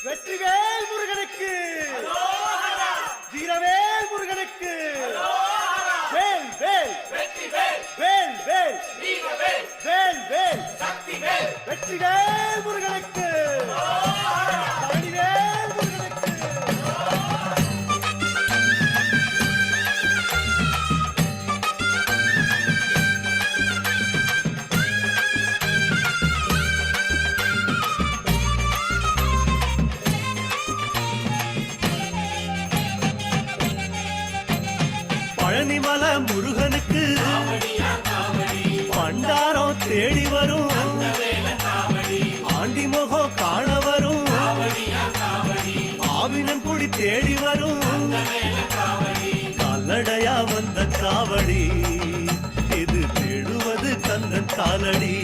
வெற்றிவேல் முருகனுக்கு வீரவேல் முருகனுக்கு வேல் வேல் வேல் வேல் வேல் வேல் வெற்றிவேல் முருகனுக்கு பழனிவேல் முருகனுக்கு பழனிமல முருகனுக்கு பண்டாரம் தேடி வரும் ஆண்டி முகம் காண வரும் ஆவினன் குடி தேடி வரும் கல்லடையா வந்த காவடி இது தேடுவது கந்தன் காலடி